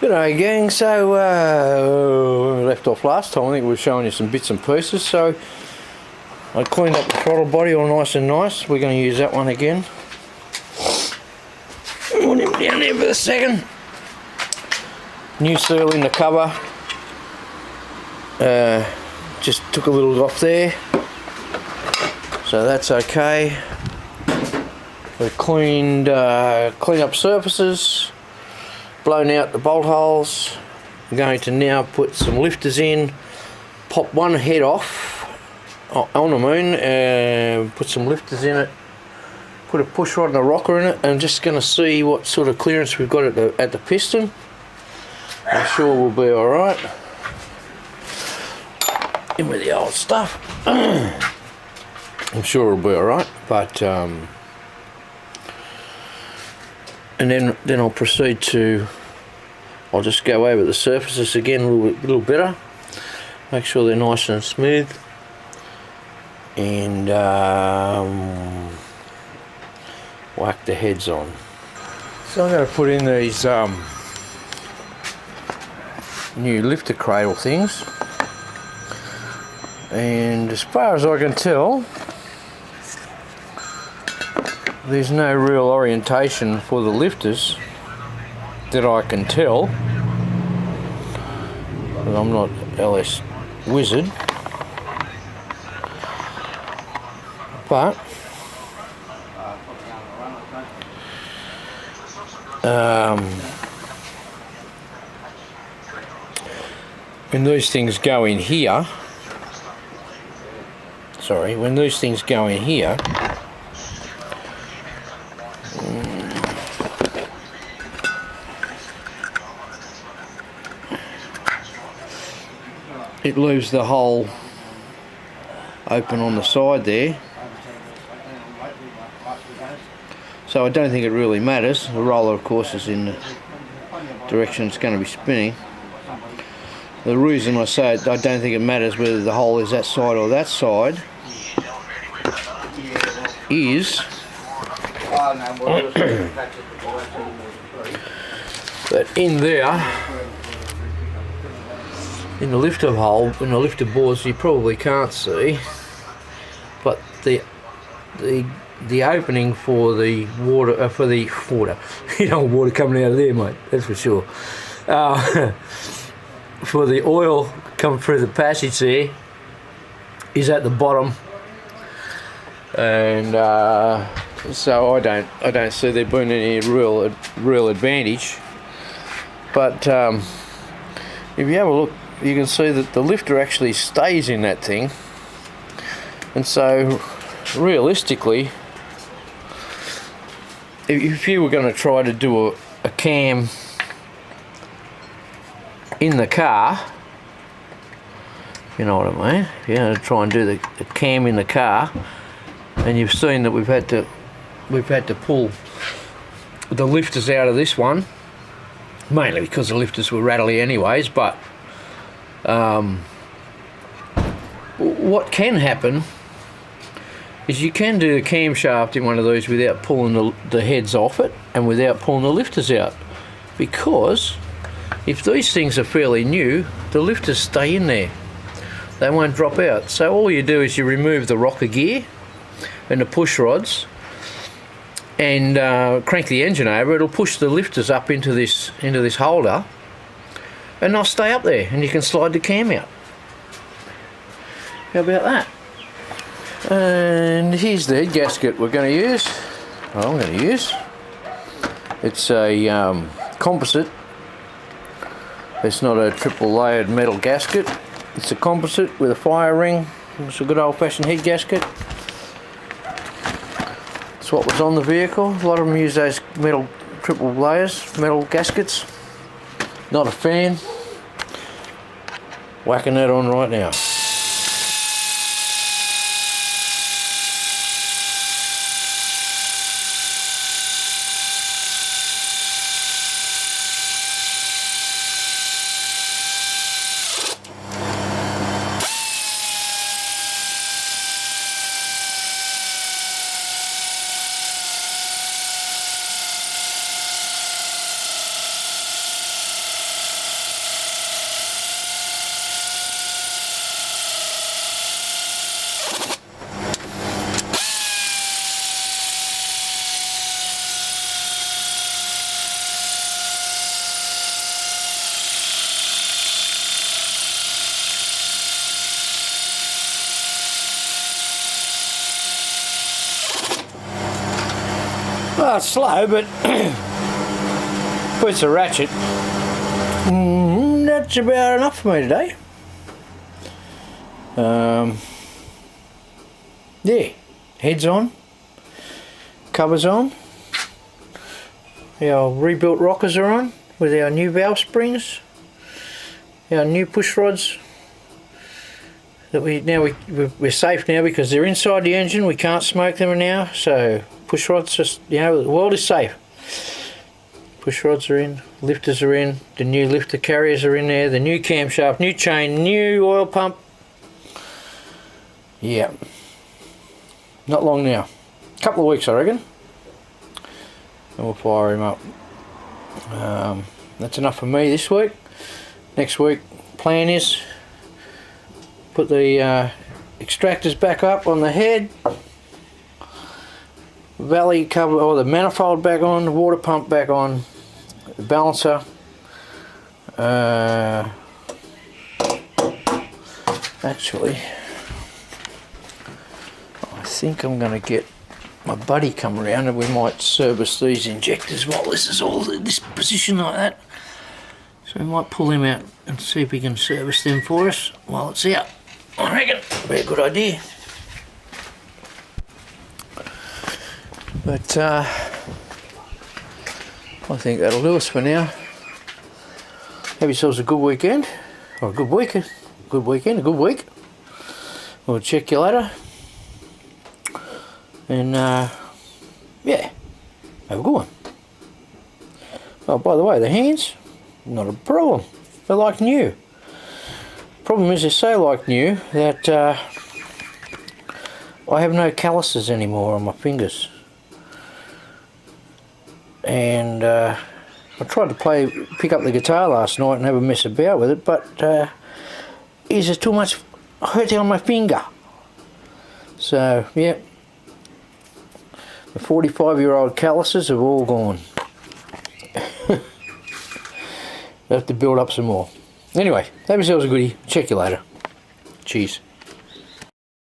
G'day gang, so when we left off last time I think we were showing you some bits and pieces, so I cleaned up the throttle body all nice and nice. We're going to use that one again. Put him down there for a second. New seal in the cover, just took a little off there, so that's okay. We've cleaned up surfaces, blown out the bolt holes. I'm going to now put some lifters in, pop one head off on the moon, put some lifters in it, put a push rod and a rocker in it, and I'm just going to see what sort of clearance we've got at the piston. I'm sure we'll be alright. In with the old stuff. I'm sure it'll be alright, but and then I'll proceed to, I'll just go over the surfaces again a little better, make sure they're nice and smooth, and whack the heads on. So I'm going to put in these new lifter cradle things, and as far as I can tell there's no real orientation for the lifters that I can tell, but I'm not LS wizard, but when these things go in here, it leaves the hole open on the side there, so I don't think it really matters. The roller of course is in the direction it's going to be spinning. The reason I say it, I don't think it matters whether the hole is that side or that side, is that in there, in the lifter hole, in the lifter bores, you probably can't see, but the opening for the water, you know, water coming out of there, mate, that's for sure. For the oil coming through the passage there is at the bottom, and so I don't see there being any real advantage. But if you have a look, you can see that the lifter actually stays in that thing, and so realistically, if you were going to try to do a cam in the car, you know what I mean, if you're going to try and do the cam in the car, and you've seen that we've had to pull the lifters out of this one, mainly because the lifters were rattly anyways, but what can happen is you can do the camshaft in one of these without pulling the heads off it and without pulling the lifters out, because if these things are fairly new, the lifters stay in there, they won't drop out. So all you do is you remove the rocker gear and the push rods and crank the engine over. It'll push the lifters up into this holder, and they'll stay up there, and you can slide the cam out. How about that? And here's the head gasket we're going to use. I'm going to use. It's a composite. It's not a triple layered metal gasket. It's a composite with a fire ring. It's a good old fashioned head gasket. It's what was on the vehicle. A lot of them use those metal triple layers, metal gaskets. Not a fan. Whacking that on right now. Well, it's slow, but puts a ratchet. That's about enough for me today. Yeah, heads on, covers on, our rebuilt rockers are on with our new valve springs, our new push rods that we're safe now because they're inside the engine. We can't smoke them now, so push rods just, you know, the world is safe. Push rods are in, lifters are in, the new lifter carriers are in there, the new camshaft, new chain, new oil pump. Yeah, not long now, a couple of weeks I reckon, and we'll fire him up. That's enough for me this week. Next week, plan is put the extractors back up on the head, valley cover, or the manifold back on, the water pump back on, the balancer, actually I think I'm going to get my buddy come around and we might service these injectors while this is all in this position like that. So we might pull him out and see if we can service them for us while it's out. I reckon it'd be a good idea. But I think that'll do us for now. Have yourselves a good weekend, or a good week, a good weekend, a good week. We'll check you later. And yeah, have a good one. Oh, by the way, the hands, not a problem. They're like new. Problem is they're so like new that I have no calluses anymore on my fingers. And I tried to pick up the guitar last night and have a mess about with it, but it's just too much hurting on my finger. So yeah, the 45-year-old calluses have all gone. I have to build up some more. Anyway, have yourselves a goodie. Check you later. Cheers.